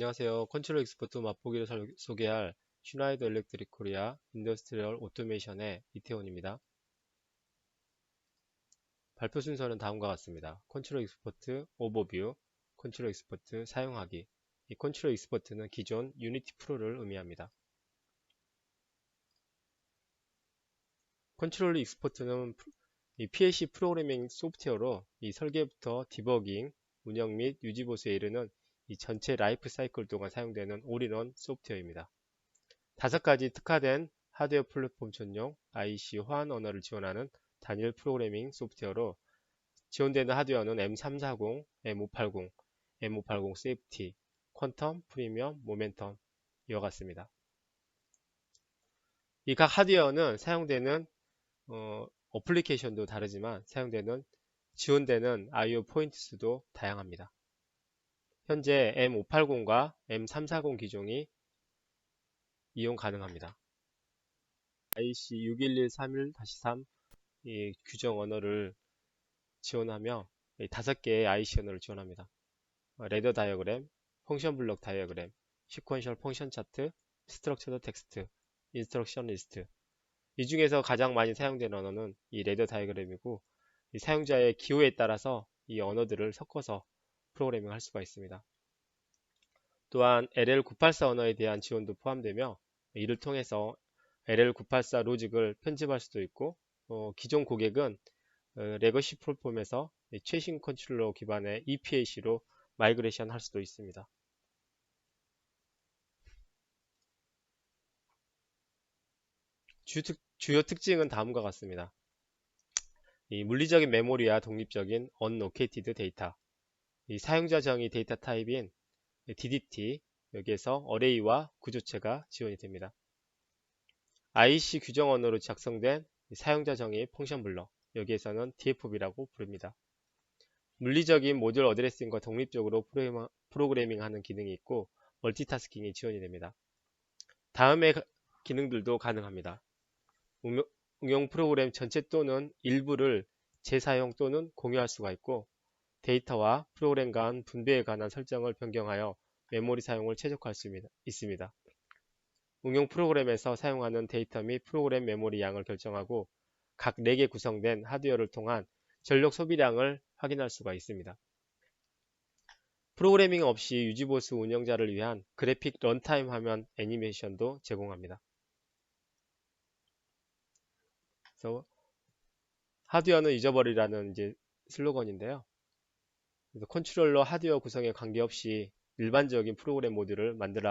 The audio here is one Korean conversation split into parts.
안녕하세요. 컨트롤 익스퍼트 맛보기를 소개할 슈나이더 일렉트릭 코리아 인더스트리얼 오토메이션의 이태원입니다. 발표 순서는 다음과 같습니다. 컨트롤 익스퍼트 오버뷰, 컨트롤 익스퍼트 사용하기. 이 컨트롤 익스퍼트는 기존 유니티 프로를 의미합니다. 컨트롤 익스퍼트는 이 PLC 프로그래밍 소프트웨어로 이 설계부터 디버깅, 운영 및 유지보수에 이르는 이 전체 라이프 사이클 동안 사용되는 올인원 소프트웨어입니다. 5가지 특화된 하드웨어 플랫폼 전용 IC 호환 언어를 지원하는 단일 프로그래밍 소프트웨어로 지원되는 하드웨어는 M340, M580, M580 세이프티, 퀀텀, 프리미엄, 모멘텀 이와 같습니다. 이 각 하드웨어는 사용되는 어플리케이션도 다르지만 사용되는 지원되는 I/O 포인트 수도 다양합니다. 현재 M580과 M340 기종이 이용 가능합니다. IC 61131-3 이 규정 언어를 지원하며 5개의 IC 언어를 지원합니다. 레더 다이어그램, 펑션 블록 다이어그램, 시퀀셜 펑션 차트, 스트럭처드 텍스트, 인스트럭션 리스트. 이 중에서 가장 많이 사용되는 언어는 이 레더 다이어그램이고, 이 사용자의 기호에 따라서 이 언어들을 섞어서 프로그래밍 할 수가 있습니다. 또한 LL984 언어에 대한 지원도 포함되며 이를 통해서 LL984 로직을 편집할 수도 있고, 기존 고객은 레거시 플랫폼에서 최신 컨트롤러 기반의 EPAC로 마이그레이션 할 수도 있습니다. 주요 특징은 다음과 같습니다. 이 물리적인 메모리와 독립적인 unallocated 데이터, 이 사용자 정의 데이터 타입인 DDT, 여기에서 어레이와 구조체가 지원이 됩니다. IC 규정 언어로 작성된 사용자 정의 펑션 블럭, 여기에서는 DFB라고 부릅니다. 물리적인 모듈 어드레싱과 독립적으로 프로그래밍하는 기능이 있고 멀티타스킹이 지원이 됩니다. 다음의 기능들도 가능합니다. 응용 프로그램 전체 또는 일부를 재사용 또는 공유할 수가 있고, 데이터와 프로그램 간 분배에 관한 설정을 변경하여 메모리 사용을 최적화할 수 있습니다. 응용 프로그램에서 사용하는 데이터 및 프로그램 메모리 양을 결정하고 각 렉에 구성된 하드웨어를 통한 전력 소비량을 확인할 수가 있습니다. 프로그래밍 없이 유지보수 운영자를 위한 그래픽 런타임 화면 애니메이션도 제공합니다. 그래서 하드웨어는 잊어버리라는 이제 슬로건인데요. 그래서 컨트롤러 하드웨어 구성에 관계없이 일반적인 프로그램 모듈을 만들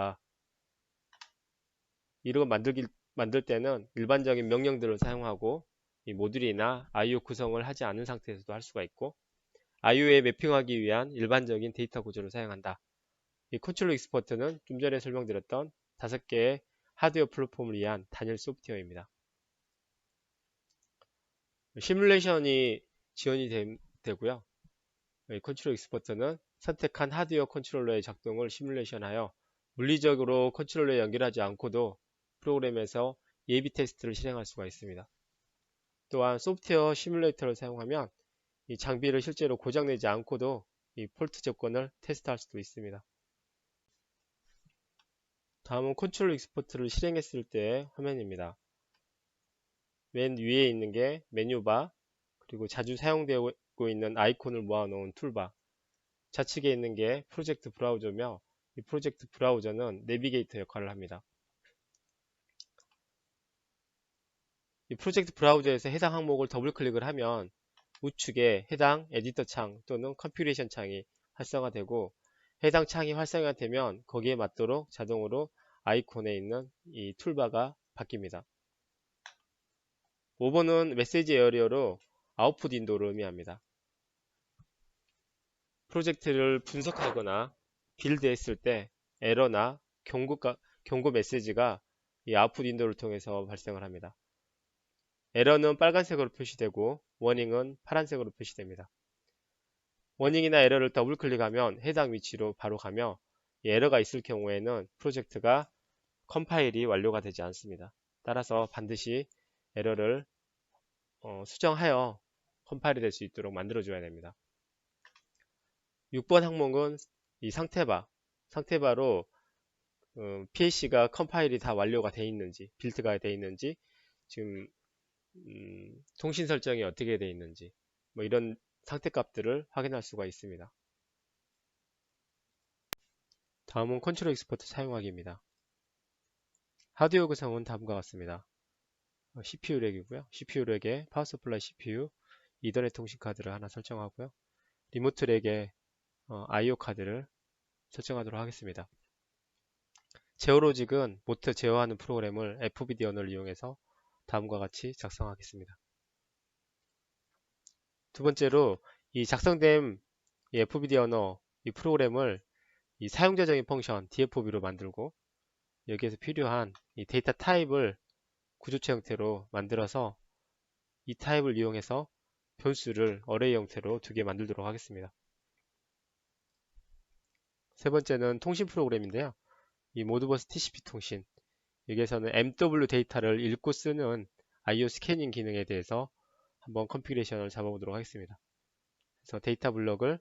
때는 일반적인 명령들을 사용하고 이 모듈이나 I/O 구성을 하지 않은 상태에서도 할 수가 있고, I/O에 매핑하기 위한 일반적인 데이터 구조를 사용한다. 이 컨트롤 익스퍼트는 좀 전에 설명드렸던 5개의 하드웨어 플랫폼을 위한 단일 소프트웨어입니다. 시뮬레이션이 지원이 되고요. 컨트롤 익스퍼트는 선택한 하드웨어 컨트롤러의 작동을 시뮬레이션하여 물리적으로 컨트롤러에 연결하지 않고도 프로그램에서 예비 테스트를 실행할 수가 있습니다. 또한 소프트웨어 시뮬레이터를 사용하면 이 장비를 실제로 고장내지 않고도 이 폴트 조건을 테스트할 수도 있습니다. 다음은 컨트롤 익스퍼트를 실행했을 때의 화면입니다. 맨 위에 있는 게 메뉴바, 그리고 자주 사용되고 있는 아이콘을 모아놓은 툴바, 좌측에 있는 게 프로젝트 브라우저며 이 프로젝트 브라우저는 내비게이터 역할을 합니다. 이 프로젝트 브라우저에서 해당 항목을 더블 클릭을 하면 우측에 해당 에디터 창 또는 컴퓨레이션 창이 활성화되고, 해당 창이 활성화되면 거기에 맞도록 자동으로 아이콘에 있는 이 툴바가 바뀝니다. 5번은 메시지 에어리어로 아웃풋 윈도우를 의미합니다. 프로젝트를 분석하거나 빌드했을 때 에러나 경고 메시지가 이 아웃풋 윈도우를 통해서 발생을 합니다. 에러는 빨간색으로 표시되고 워닝은 파란색으로 표시됩니다. 워닝이나 에러를 더블 클릭하면 해당 위치로 바로 가며, 에러가 있을 경우에는 프로젝트가 컴파일이 완료가 되지 않습니다. 따라서 반드시 에러를 수정하여 컴파일이 될 수 있도록 만들어 줘야 됩니다. 6번 항목은 이 상태바, 상태바로 PLC가 컴파일이 다 완료가 돼 있는지, 빌드가 돼 있는지, 지금 통신 설정이 어떻게 돼 있는지, 뭐 이런 상태 값들을 확인할 수가 있습니다. 다음은 컨트롤 익스포트 사용하기입니다. 하드웨어 구성은 다음과 같습니다. CPU 렉이고요. CPU 렉에 파워 서플라이 CPU, 이더넷 통신 카드를 하나 설정하고요. 리모트 렉에 IO 카드를 설정하도록 하겠습니다. 제어로직은 모터 제어하는 프로그램을 FBD 언어를 이용해서 다음과 같이 작성하겠습니다. 두 번째로 이 작성된 이 FBD 언어 이 프로그램을 이 사용자적인 펑션 DFB로 만들고 여기에서 필요한 이 데이터 타입을 구조체 형태로 만들어서 이 타입을 이용해서 변수를 어레이 형태로 2개 만들도록 하겠습니다. 세 번째는 통신 프로그램인데요. 이 모드버스 TCP 통신, 여기에서는 MW 데이터를 읽고 쓰는 IO 스캐닝 기능에 대해서 한번 컨피그레이션을 잡아보도록 하겠습니다. 그래서 데이터 블럭을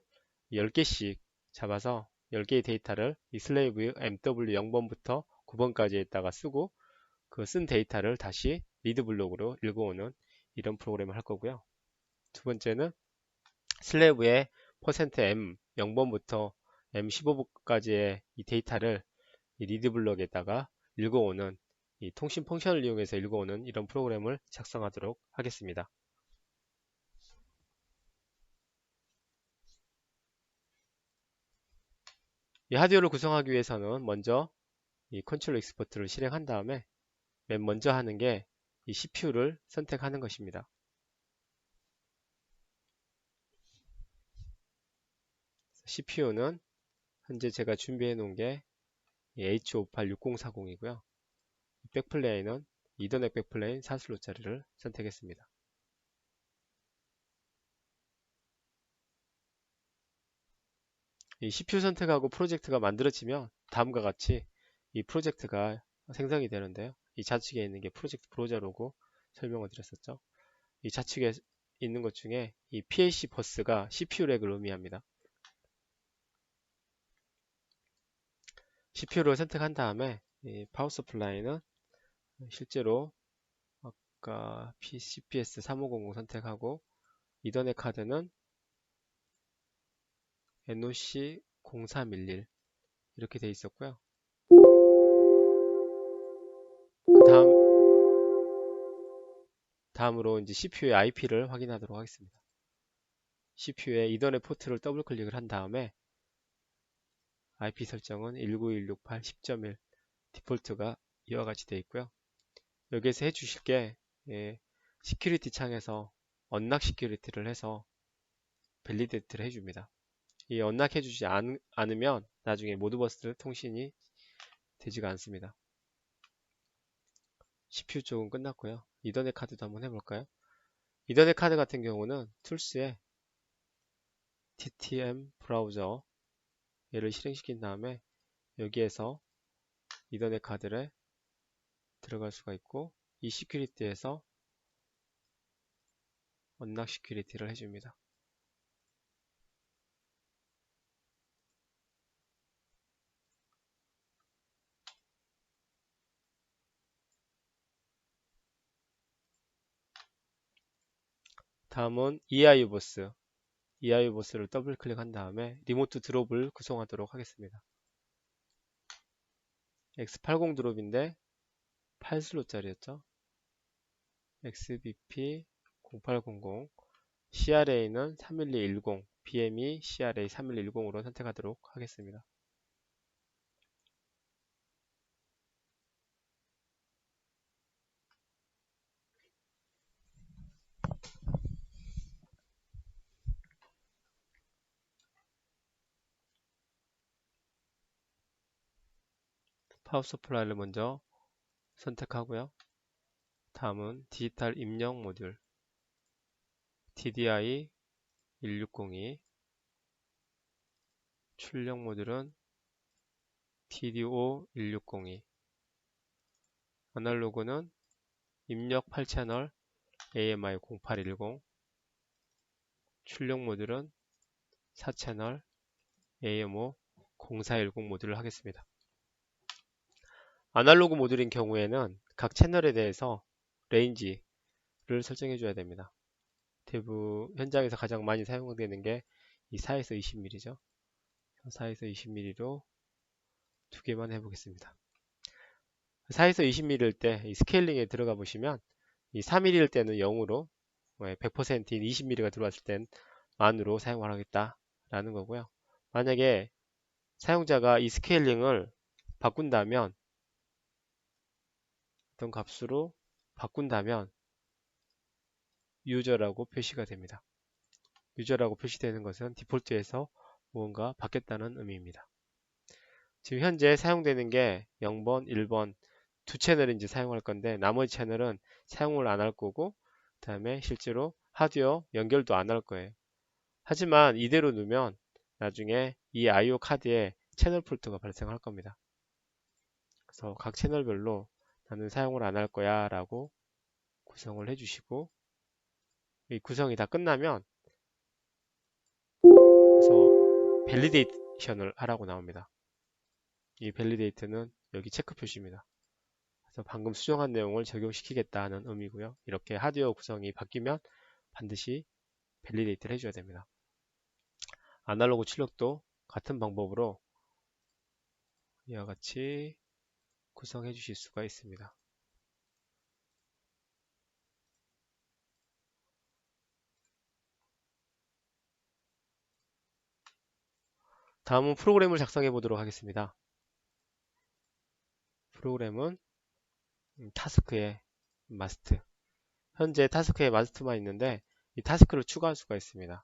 10개씩 잡아서 10개의 데이터를 이 슬레이브 MW 0번부터 9번까지에다가 쓰고 그 쓴 데이터를 다시 리드 블록으로 읽어오는 이런 프로그램을 할 거고요. 두 번째는 슬래브의 %m 0번부터 m 15번까지의 이 데이터를 이 리드 블럭에다가 읽어오는 이 통신 펑션을 이용해서 읽어오는 이런 프로그램을 작성하도록 하겠습니다. 이 하드웨어를 구성하기 위해서는 먼저 이 컨트롤 익스포트를 실행한 다음에 맨 먼저 하는 게 이 CPU를 선택하는 것입니다. CPU는 현재 제가 준비해 놓은 게 H586040이고요. 백플레인은 이더넷 백플레인 4슬롯짜리를 선택했습니다. 이 CPU 선택하고 프로젝트가 만들어지면 다음과 같이 이 프로젝트가 생성이 되는데요. 이 좌측에 있는 게 프로젝트 브로저로고 설명을 드렸었죠. 이 좌측에 있는 것 중에 이 PLC 버스가 CPU 렉을 의미합니다. CPU를 선택한 다음에 이 파워 서플라이는 실제로 아까 CPS 3500 선택하고 이더넷 카드는 NOC 0311 이렇게 돼 있었고요. 다음으로 이제 CPU의 IP를 확인하도록 하겠습니다. CPU의 이더넷 포트를 더블 클릭을 한 다음에 IP 설정은 19168 10.1 디폴트가 이와 같이 되어 있고요. 여기에서 해주실 게 시큐리티 창에서 언락 시큐리티를 해서 밸리데이트를 해줍니다. 이 언락 해주지 않으면 나중에 모드버스 통신이 되지가 않습니다. CPU 쪽은 끝났고요. 이더넷 카드도 한번 해볼까요? 이더넷 카드 같은 경우는 툴스에 TTM 브라우저 얘를 실행시킨 다음에 여기에서 이더넷 카드를 들어갈 수가 있고 이 시큐리티에서 언락 시큐리티를 해줍니다. 다음은 EIU 보스. EIU 보스를 더블 클릭한 다음에 리모트 드롭을 구성하도록 하겠습니다. X80 드롭인데 8슬롯짜리였죠. XBP 0800 CRA는 31210 BME CRA 3110으로 선택하도록 하겠습니다. 파워 서플라이를 먼저 선택하고요. 다음은 디지털 입력 모듈 DDI 1602 출력 모듈은 DDO 1602 아날로그는 입력 8채널 AMI 0810 출력 모듈은 4채널 AMO 0410 모듈을 하겠습니다. 아날로그 모듈인 경우에는 각 채널에 대해서 레인지를 설정해 줘야 됩니다. 대부분 현장에서 가장 많이 사용되는 게 이 4에서 20mm죠. 4에서 20mm로 두 개만 해보겠습니다. 4에서 20mm일 때 이 스케일링에 들어가 보시면 이 4mm일 때는 0으로 100%인 20mm가 들어왔을 땐 만으로 사용을 하겠다 라는 거고요. 만약에 사용자가 이 스케일링을 바꾼다면 어떤 값으로 바꾼다면 유저라고 표시가 됩니다. 유저라고 표시되는 것은 디폴트에서 무언가 바뀌었다는 의미입니다. 지금 현재 사용되는 게 0번, 1번 두 채널을 이제 사용할 건데 나머지 채널은 사용을 안 할 거고 그 다음에 실제로 하드웨어 연결도 안 할 거예요. 하지만 이대로 두면 나중에 이 IO 카드에 채널 폴트가 발생할 겁니다. 그래서 각 채널별로 나는 사용을 안 할 거야 라고 구성을 해주시고 이 구성이 다 끝나면 그래서 밸리데이션을 하라고 나옵니다. 이 밸리데이트는 여기 체크 표시입니다. 그래서 방금 수정한 내용을 적용시키겠다는 의미고요. 이렇게 하드웨어 구성이 바뀌면 반드시 밸리데이트를 해줘야 됩니다. 아날로그 출력도 같은 방법으로 이와 같이 구성해 주실 수가 있습니다. 다음은 프로그램을 작성해 보도록 하겠습니다. 프로그램은 타스크의 마스트. 현재 타스크에 마스트만 있는데 이 타스크를 추가할 수가 있습니다.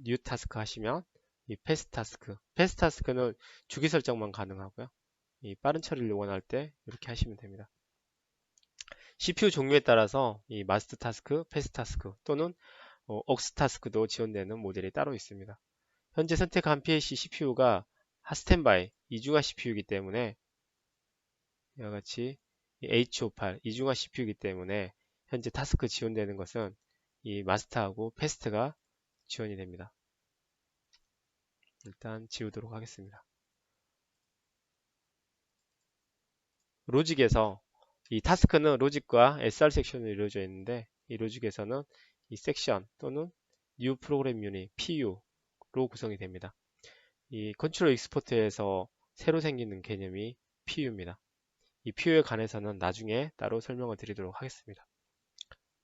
뉴 타스크 하시면 이 패스트 타스크. 패스트 타스크는 주기 설정만 가능하고요. 이 빠른 처리를 원할 때 이렇게 하시면 됩니다. CPU 종류에 따라서 이 마스트 타스크, 패스트 타스크 또는 억스 타스크도 지원되는 모델이 따로 있습니다. 현재 선택한 PC CPU가 핫스탠바이 이중화 CPU이기 때문에 이와 같이 H58 이중화 CPU이기 때문에 현재 타스크 지원되는 것은 이 마스터하고 패스트가 지원이 됩니다. 일단 지우도록 하겠습니다. 로직에서 이 타스크는 로직과 SR 섹션으로 이루어져 있는데 이 로직에서는 이 섹션 또는 뉴 프로그램 유닛 PU로 구성이 됩니다. 이 컨트롤 익스포트에서 새로 생기는 개념이 PU입니다. 이 PU에 관해서는 나중에 따로 설명을 드리도록 하겠습니다.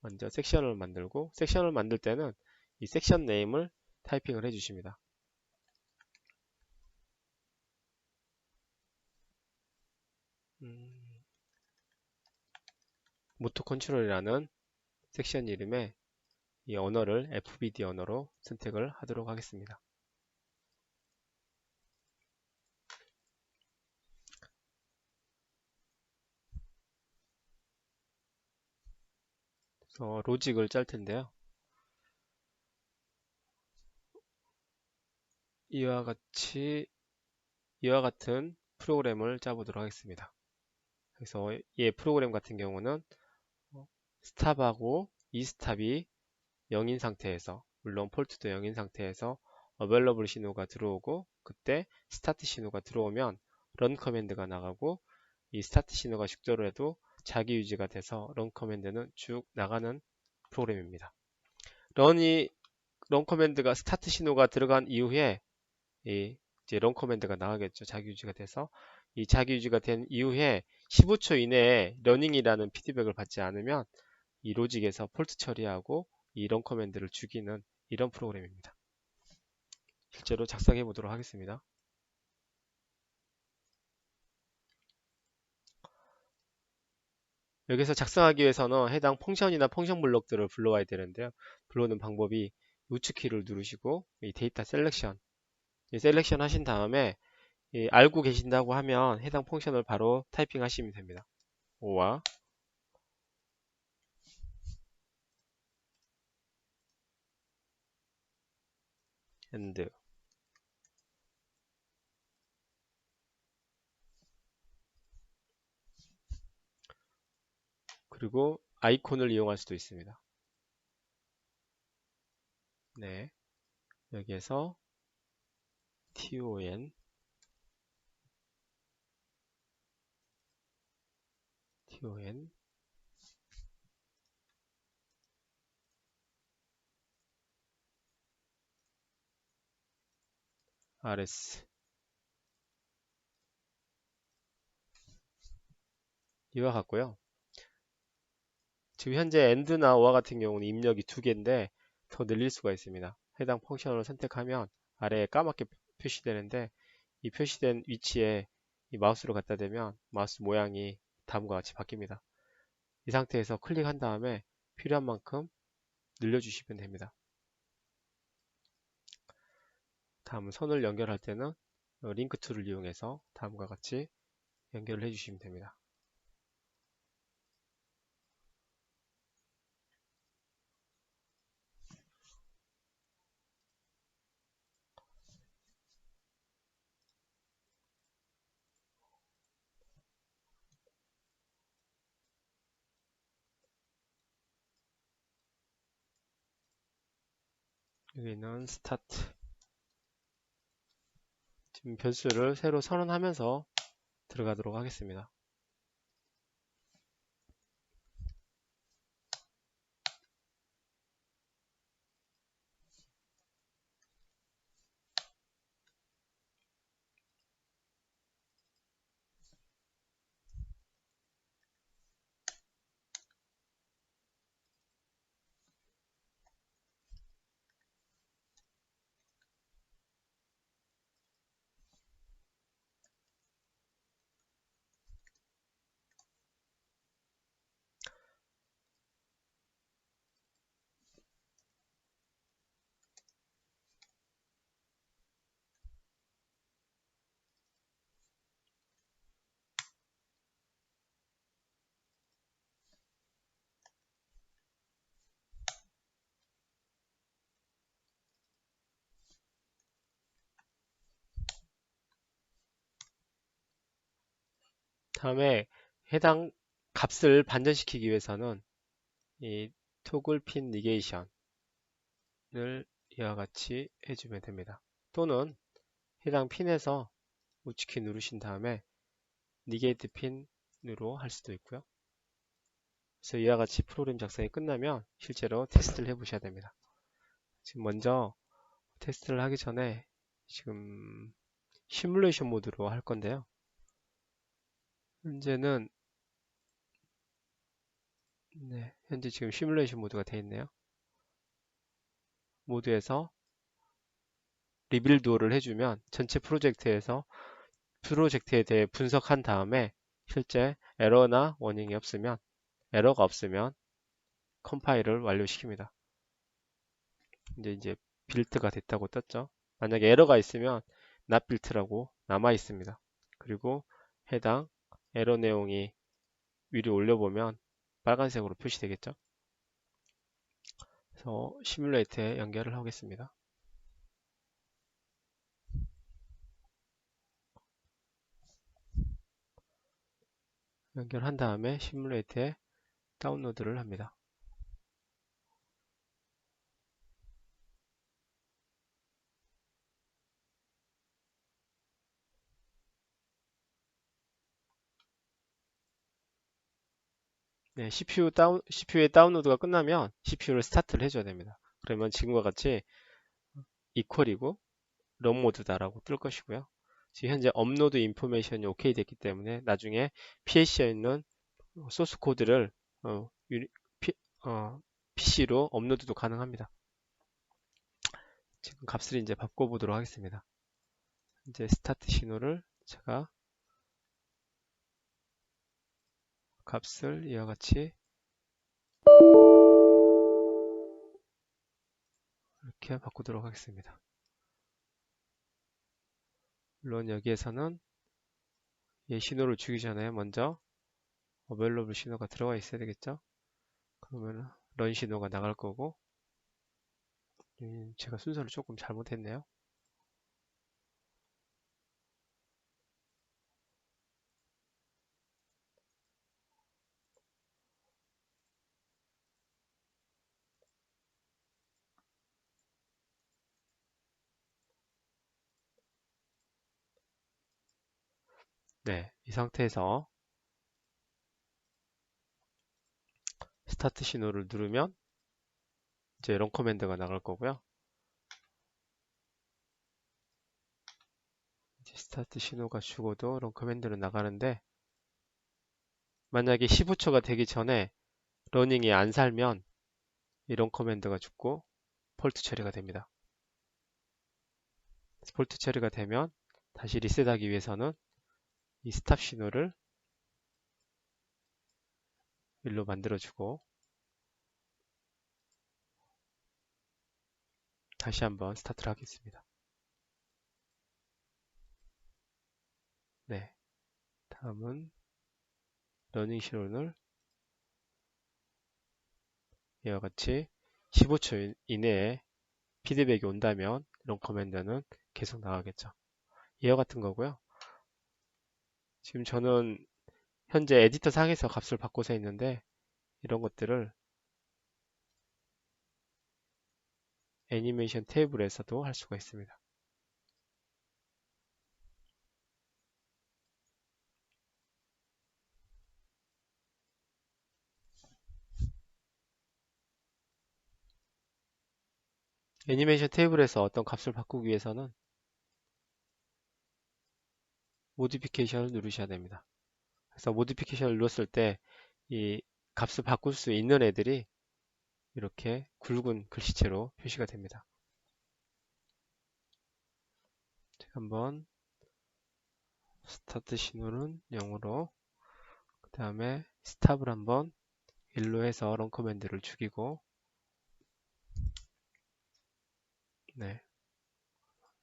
먼저 섹션을 만들고 섹션을 만들 때는 이 섹션 네임을 타이핑을 해주십니다. 모터 컨트롤이라는 섹션 이름에 이 언어를 FBD 언어로 선택을 하도록 하겠습니다. 그래서 로직을 짤 텐데요. 이와 같은 프로그램을 짜보도록 하겠습니다. 그래서 이 프로그램 같은 경우는 스탑하고 이 스탑이 0인 상태에서 물론 폴트도 0인 상태에서 available 신호가 들어오고 그때 스타트 신호가 들어오면 run 커맨드가 나가고 이 스타트 신호가 죽더라도 자기 유지가 돼서 run 커맨드는 쭉 나가는 프로그램입니다. run 커맨드가 스타트 신호가 들어간 이후에 이제 run 커맨드가 나가겠죠. 자기 유지가 돼서 이 자기 유지가 된 이후에 15초 이내에 러닝이라는 피드백을 받지 않으면 이 로직에서 폴트 처리하고 이 run 커맨드를 죽이는 이런 프로그램입니다. 실제로 작성해 보도록 하겠습니다. 여기서 작성하기 위해서는 해당 펑션이나 펑션 블록들을 불러와야 되는데요. 불러오는 방법이 우측키를 누르시고 이 데이터 셀렉션 하신 다음에 알고 계신다고 하면 해당 펑션을 바로 타이핑 하시면 됩니다. 오와 and 그리고 아이콘을 이용할 수도 있습니다. 네, 여기에서 ton DON RS 이와 같고요. 지금 현재 AND나 OR 같은 경우는 입력이 2개인데 더 늘릴 수가 있습니다. 해당 펑션을 선택하면 아래에 까맣게 표시되는데 이 표시된 위치에 이 마우스로 갖다 대면 마우스 모양이 다음과 같이 바뀝니다. 이 상태에서 클릭한 다음에 필요한 만큼 늘려주시면 됩니다. 다음은 선을 연결할 때는 링크 툴을 이용해서 다음과 같이 연결을 해주시면 됩니다. 여기는 스타트. 지금 변수를 새로 선언하면서 들어가도록 하겠습니다. 다음에 해당 값을 반전시키기 위해서는 이 토글 핀 니게이션을 이와 같이 해주면 됩니다. 또는 해당 핀에서 우측키 누르신 다음에 니게이트 핀으로 할 수도 있고요. 그래서 이와 같이 프로그램 작성이 끝나면 실제로 테스트를 해보셔야 됩니다. 지금 먼저 테스트를 하기 전에 지금 시뮬레이션 모드로 할 건데요. 현재는 현재 지금 시뮬레이션 모드가 되어 있네요. 모드에서 리빌드를 해주면 전체 프로젝트에 대해 분석한 다음에 실제 에러나 워닝이 없으면 에러가 없으면 컴파일을 완료시킵니다. 이제 빌트가 됐다고 떴죠. 만약에 에러가 있으면 not built라고 남아 있습니다. 그리고 해당 에러 내용이 위로 올려보면 빨간색으로 표시되겠죠. 그래서 시뮬레이트에 연결을 하겠습니다. 연결한 다음에 시뮬레이트에 다운로드를 합니다. 네, CPU의 다운로드가 끝나면 CPU를 스타트를 해줘야 됩니다. 그러면 지금과 같이 이퀄이고 런 모드다라고 뜰 것이고요. 지금 현재 업로드 인포메이션이 오케이 됐기 때문에 나중에 PC에 있는 소스 코드를 어, PC로 업로드도 가능합니다. 지금 값을 이제 바꿔보도록 하겠습니다. 이제 스타트 신호를 제가 값을 이와 같이 이렇게 바꾸도록 하겠습니다. 물론 여기에서는 이 신호를 주기 전에 먼저 어베일러블 신호가 들어가 있어야 되겠죠. 그러면 런 신호가 나갈 거고 제가 순서를 조금 잘못했네요. 네, 이 상태에서 스타트 신호를 누르면 이제 런 커맨드가 나갈 거고요. 이제 스타트 신호가 죽어도 런 커맨드는 나가는데 만약에 15초가 되기 전에 러닝이 안 살면 이 런 커맨드가 죽고 폴트 처리가 됩니다. 폴트 처리가 되면 다시 리셋하기 위해서는 이 스탑 신호를 일로 만들어주고 다시 한번 스타트를 하겠습니다. 네, 다음은 러닝 신호를 이와 같이 15초 이내에 피드백이 온다면 런 커맨드는 계속 나가겠죠. 이와 같은 거고요. 지금 저는 현재 에디터 상에서 값을 바꿔서 있는데 이런 것들을 애니메이션 테이블에서도 할 수가 있습니다. 애니메이션 테이블에서 어떤 값을 바꾸기 위해서는 모디피케이션을 누르셔야 됩니다. 그래서 모디피케이션을 눌렀을 때 이 값을 바꿀 수 있는 애들이 이렇게 굵은 글씨체로 표시가 됩니다. 한번 스타트 신호는 0으로 그 다음에 스탑을 한번 1로 해서 런 커맨드를 죽이고 네,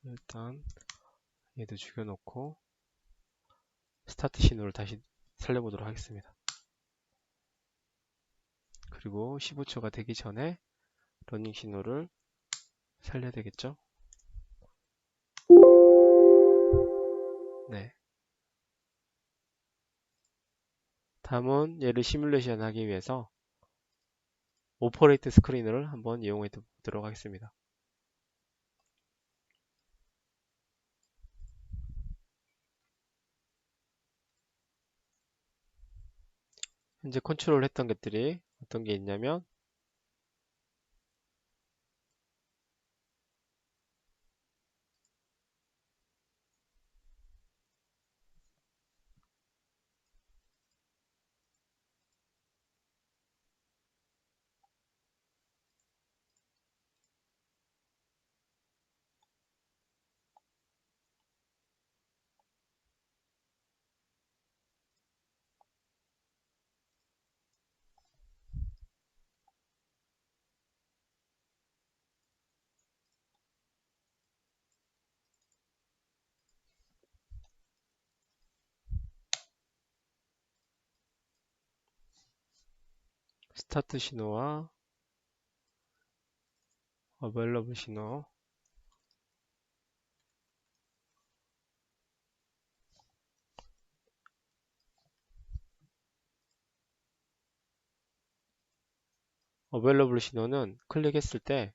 일단 얘도 죽여놓고 스타트 신호를 다시 살려보도록 하겠습니다. 그리고 15초가 되기 전에 러닝 신호를 살려야 되겠죠? 네. 다음은 얘를 시뮬레이션 하기 위해서 오퍼레이트 스크린을 한번 이용해 보도록 하겠습니다. 현재 컨트롤 했던 것들이 어떤 게 있냐면 스타트 신호와 어베일러블 신호 어베일러블 신호는 클릭했을 때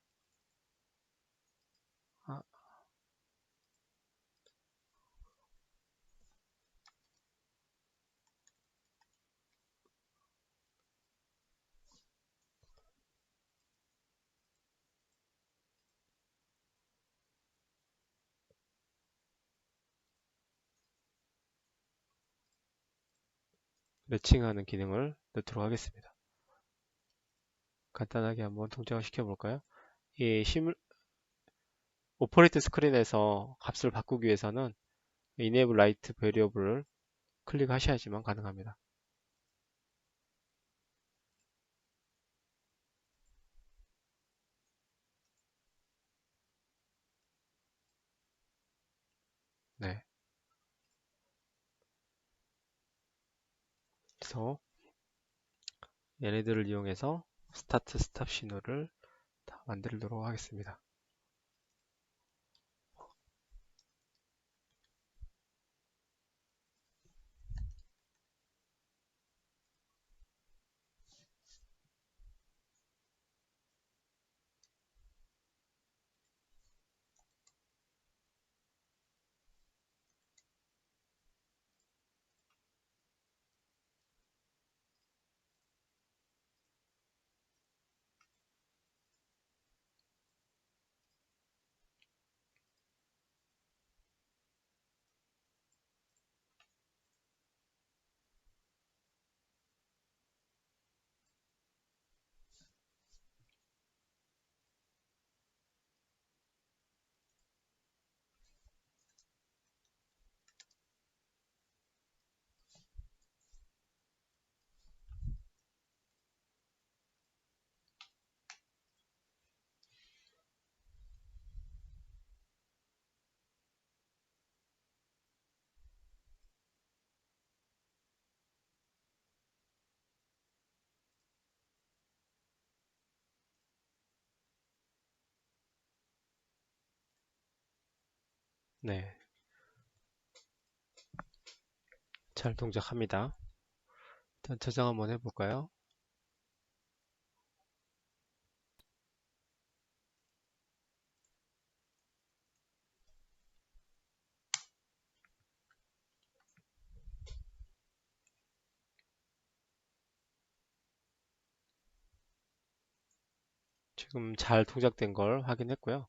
매칭하는 기능을 넣도록 하겠습니다. 간단하게 한번 동작을 시켜볼까요? 이 오퍼레이트 스크린에서 값을 바꾸기 위해서는 Enable Light Variable을 클릭하셔야지만 가능합니다. 네. 그래서 얘네들을 이용해서 스타트 스탑 신호를 다 만들도록 하겠습니다. 네, 잘 동작합니다. 일단 저장 한번 해볼까요? 지금 잘 동작된 걸 확인했고요.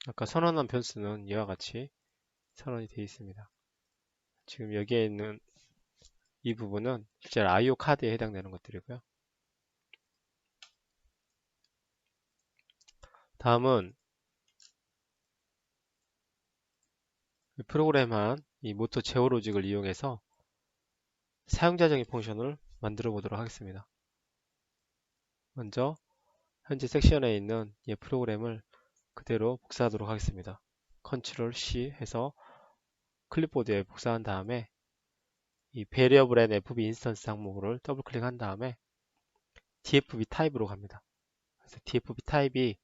아까 선언한 변수는 이와 같이 선언이 되어 있습니다. 지금 여기에 있는 이 부분은 실제로 IO 카드에 해당되는 것들이고요. 다음은 프로그램한 이 모터 제어 로직을 이용해서 사용자 정의 펑션을 만들어 보도록 하겠습니다. 먼저 현재 섹션에 있는 이 프로그램을 그대로 복사하도록 하겠습니다. 컨트롤 C 해서 클립보드에 복사한 다음에 이 variable의 fb 인스턴스 항목을 더블 클릭한 다음에 dfb 타입으로 갑니다. 그래서 dfb 타입이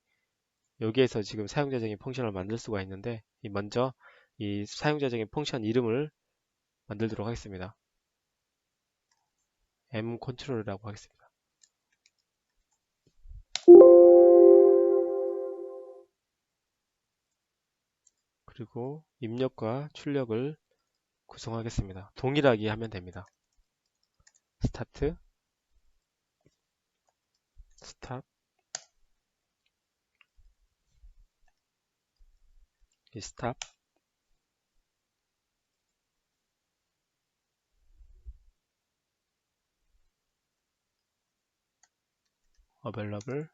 여기에서 지금 사용자적인 펑션을 만들 수가 있는데 먼저 이 사용자적인 펑션 이름을 만들도록 하겠습니다. m 컨트롤이라고 하겠습니다. 그리고 입력과 출력을 구성하겠습니다. 동일하게 하면 됩니다. 스타트, 스탑, 스탑, available,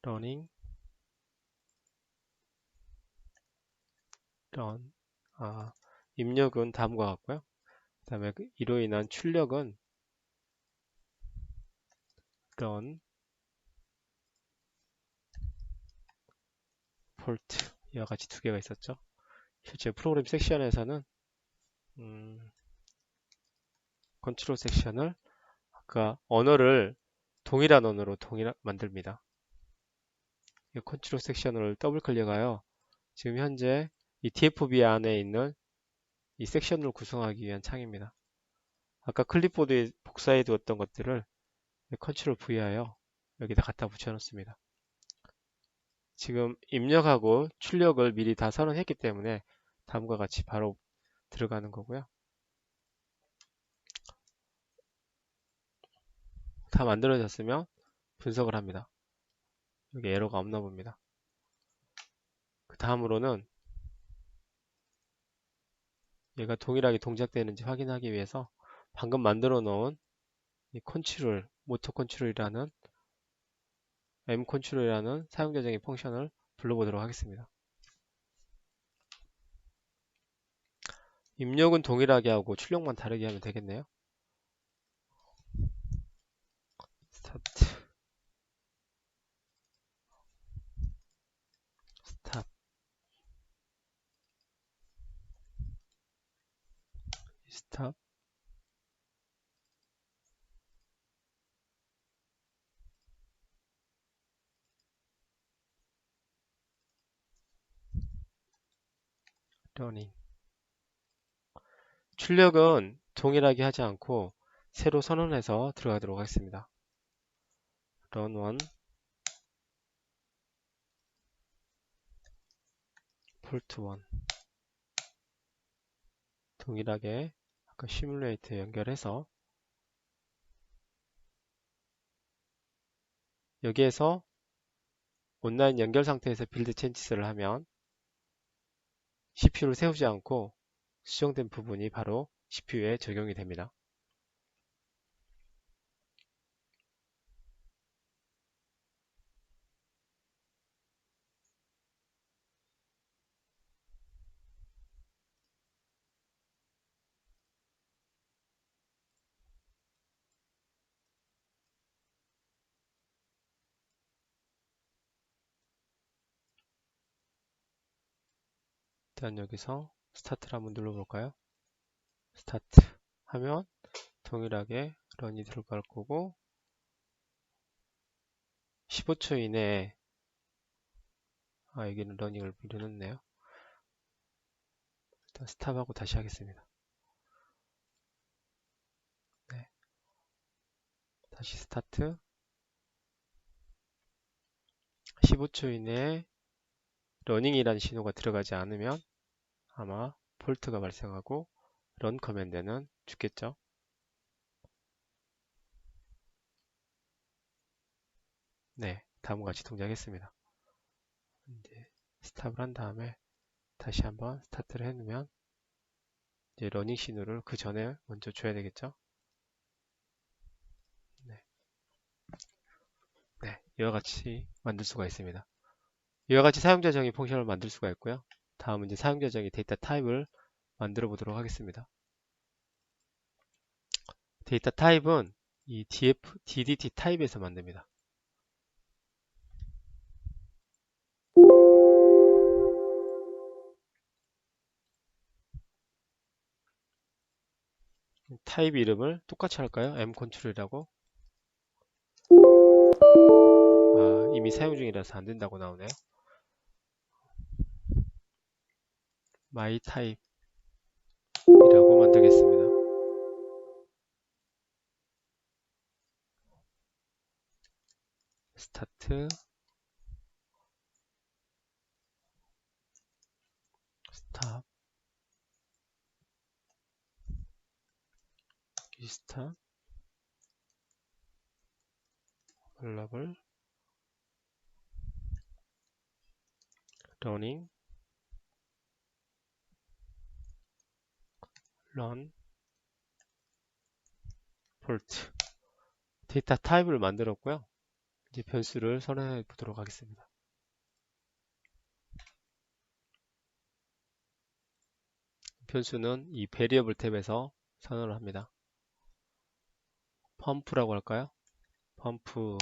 running, run. 입력은 다음과 같고요. 그 다음에 이로 인한 출력은 run, fault 이와 같이 두 개가 있었죠. 실제 프로그램 섹션에서는 컨트롤 섹션을 아까 언어를 동일한 언어로 만듭니다. 이 컨트롤 섹션을 더블 클릭하여 지금 현재 이 TFB 안에 있는 이 섹션을 구성하기 위한 창입니다. 아까 클립보드에 복사해 두었던 것들을 컨트롤 V하여 여기다 갖다 붙여 놓습니다. 지금 입력하고 출력을 미리 다 선언했기 때문에 다음과 같이 바로 들어가는 거고요. 다 만들어졌으면 분석을 합니다. 여기 에러가 없나 봅니다. 그 다음으로는 얘가 동일하게 동작되는지 확인하기 위해서 방금 만들어 놓은 이 컨트롤, 모터 컨트롤이라는 M 컨트롤이라는 사용자적인 펑션을 불러보도록 하겠습니다. 입력은 동일하게 하고 출력만 다르게 하면 되겠네요. 스타트, 스탑, 스탑, 러닝. 출력은 동일하게 하지 않고 새로 선언해서 들어가도록 하겠습니다. run 1, fault 1. 동일하게 아까 시뮬레이터에 연결해서 여기에서 온라인 연결 상태에서 빌드 체인지스를 하면 CPU를 세우지 않고 수정된 부분이 바로 CPU에 적용이 됩니다. 일단 여기서 스타트를 한번 눌러볼까요? 스타트 하면 동일하게 런이 들어갈 거고 15초 이내에 여기는 러닝을 미리 넣네요. 일단 스탑하고 다시 하겠습니다. 네. 다시 스타트 15초 이내에 러닝이라는 신호가 들어가지 않으면 아마 폴트가 발생하고 런 커맨드는 죽겠죠. 네, 다음과 같이 동작했습니다. 이제 스탑을 한 다음에 다시 한번 스타트를 해놓으면 이제 러닝 신호를 그 전에 먼저 줘야 되겠죠. 네. 네, 이와 같이 만들 수가 있습니다. 이와 같이 사용자 정의 펑션을 만들 수가 있고요. 다음은 이제 사용자 정의 데이터 타입을 만들어 보도록 하겠습니다. 데이터 타입은 이 DDT 타입에서 만듭니다. 타입 이름을 똑같이 할까요? mcontrol이라고. 이미 사용 중이라서 안 된다고 나오네요. myType이라고 만들겠습니다. 스타트 스탑 리스타 글로벌 러닝 런 폴트 데이터 타입을 만들었고요. 이제 변수를 선언해 보도록 하겠습니다. 변수는 이 베리어블 탭에서 선언을 합니다. 펌프라고 할까요? 펌프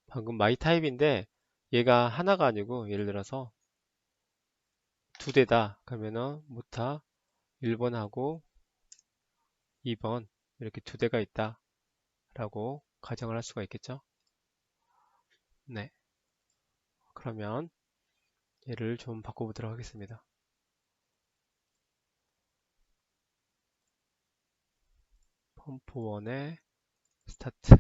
방금 myType인데 얘가 하나가 아니고 예를 들어서 두 대다 그러면은 모타 1번하고 2번 이렇게 두 대가 있다 라고 가정을 할 수가 있겠죠. 네, 그러면 얘를 좀 바꿔보도록 하겠습니다. 펌프 1의 스타트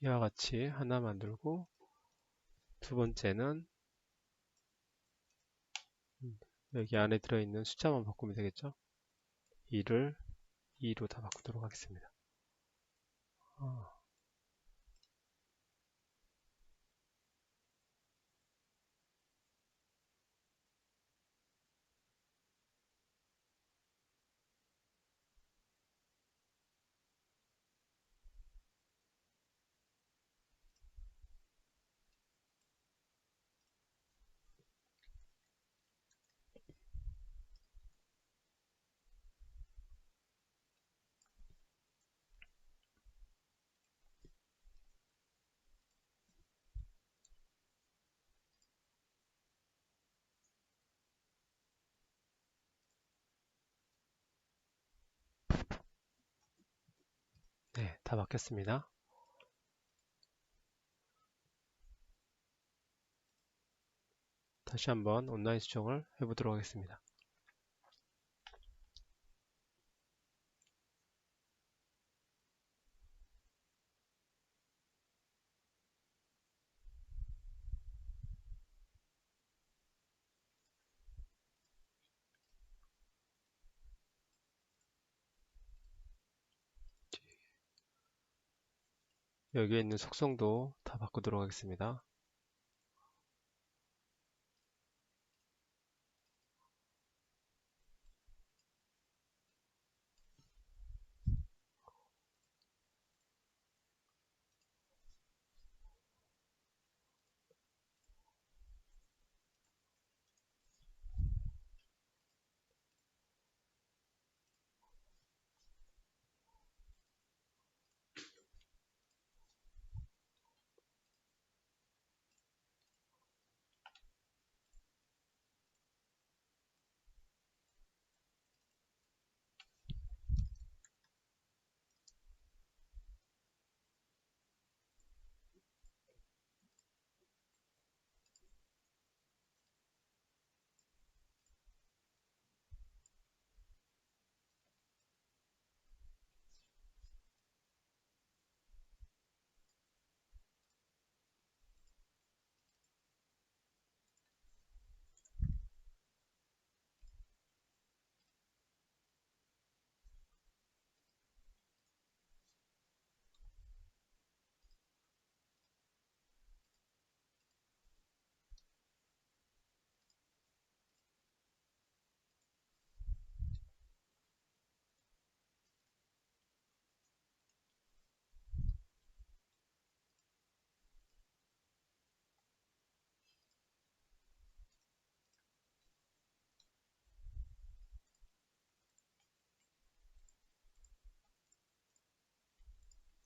이와 같이 하나 만들고 두 번째는 여기 안에 들어있는 숫자만 바꾸면 되겠죠. 2를 2로 다 바꾸도록 하겠습니다. 네, 다 바뀌었습니다. 다시 한번 온라인 수정을 해보도록 하겠습니다. 여기에 있는 속성도 다 바꾸도록 하겠습니다.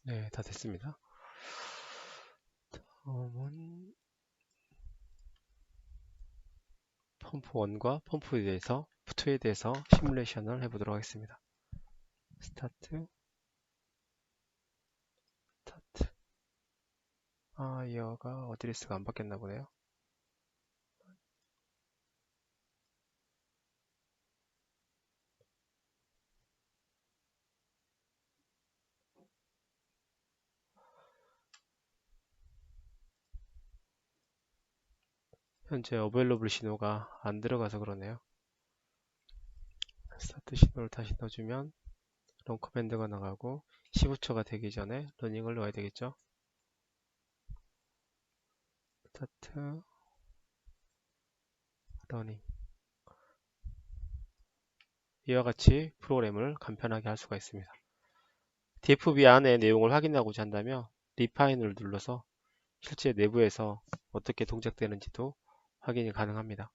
네, 다 됐습니다. 다음은 펌프 1과 펌프 2에 대해서 시뮬레이션을 해보도록 하겠습니다. 스타트. 이어가 어드레스가 안 바뀌었나 보네요. 현재 어베일러블 신호가 안 들어가서 그러네요. 스타트 신호를 다시 넣어주면 런 커맨드가 나가고 15초가 되기 전에 러닝을 넣어야 되겠죠. 스타트 러닝. 이와 같이 프로그램을 간편하게 할 수가 있습니다. DFB 안에 내용을 확인하고자 한다면 리파인을 눌러서 실제 내부에서 어떻게 동작되는지도 확인이 가능합니다.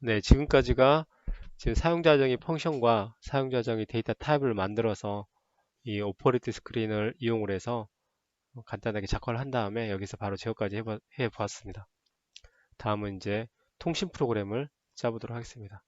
네, 지금까지가 지금 사용자정의 펑션과 사용자정의 데이터 타입을 만들어서 이 오퍼레이트 스크린을 이용을 해서 간단하게 작화를 한 다음에 여기서 바로 제어까지 해보았습니다. 다음은 이제 통신 프로그램을 짜보도록 하겠습니다.